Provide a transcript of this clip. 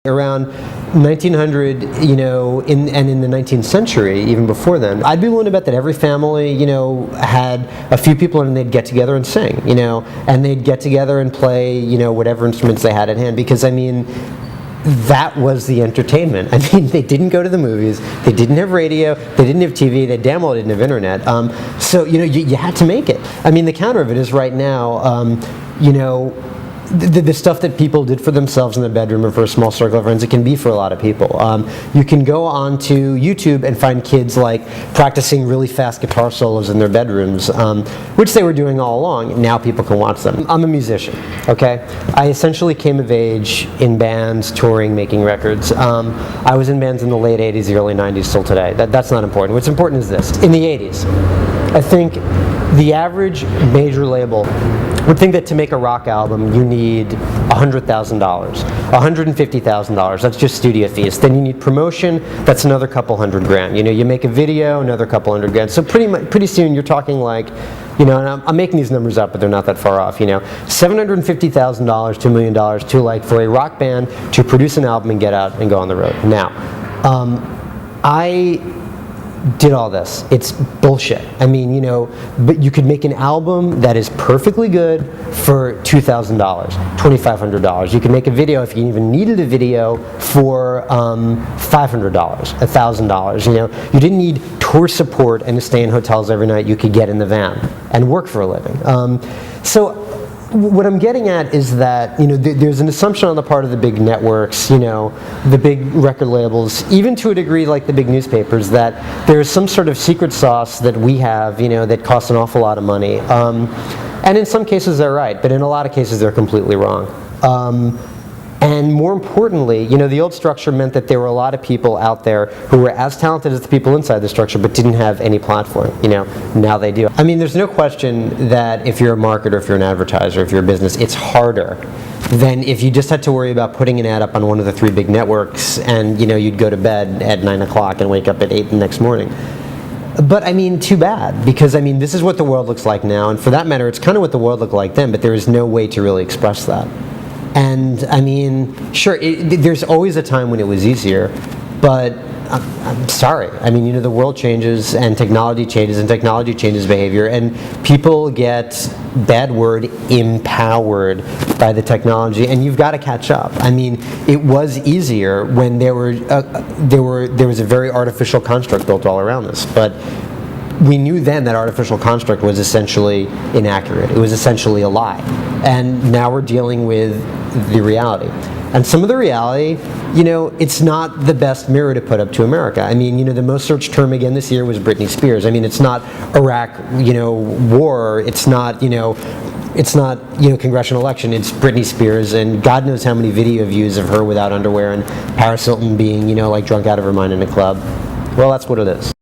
Around 1900, and in the 19th century, even before then, I'd be willing to bet that every family, had a few people and they'd get together and sing, and they'd get together and play, whatever instruments they had at hand, because, that was the entertainment. They didn't go to the movies, they didn't have radio, they didn't have TV, they damn well didn't have internet, so, you had to make it. The counter of it is right now, the stuff that people did for themselves in the bedroom or for a small circle of friends, it can be for a lot of people. You can go onto YouTube and find kids practicing really fast guitar solos in their bedrooms, which they were doing all along. Now people can watch them. I'm a musician, okay? I essentially came of age in bands, touring, making records. I was in bands in the late 80s, the early 90s, till today. That's not important. What's important is this. In the 80s, I think the average major label would think that to make a rock album you need $100,000, $150,000. That's just studio fees. Then you need promotion. That's another couple $100,000. You make a video, another couple $100,000. So pretty soon you're talking and I'm making these numbers up, but they're not that far off. $750,000 to $1 million for a rock band to produce an album and get out and go on the road. Now, I did all this. It's bullshit. But you could make an album that is perfectly good for $2,000, $2,500. You could make a video, if you even needed a video, for $500, $1,000. You didn't need tour support and to stay in hotels every night. You could get in the van and work for a living. So what I'm getting at is that there's an assumption on the part of the big networks, the big record labels, even to a degree like the big newspapers, that there's some sort of secret sauce that we have, that costs an awful lot of money. And in some cases they're right, but in a lot of cases they're completely wrong. And more importantly, the old structure meant that there were a lot of people out there who were as talented as the people inside the structure but didn't have any platform. Now they do. There's no question that if you're a marketer, if you're an advertiser, if you're a business, it's harder than if you just had to worry about putting an ad up on one of the three big networks and, you'd go to bed at 9 o'clock and wake up at 8 the next morning. But too bad, because this is what the world looks like now, and for that matter, it's kind of what the world looked like then, but there is no way to really express that. And sure, there's always a time when it was easier, but I'm sorry. The world changes and technology changes behavior, and people get, bad word, empowered by the technology, and you've got to catch up. It was easier when there was a very artificial construct built all around us, but we knew then that artificial construct was essentially inaccurate. It was essentially a lie. And now we're dealing with the reality. And some of the reality, it's not the best mirror to put up to America. The most searched term again this year was Britney Spears. It's not Iraq, war. It's not, congressional election. It's Britney Spears, and God knows how many video views of her without underwear and Paris Hilton being, drunk out of her mind in a club. Well, that's what it is.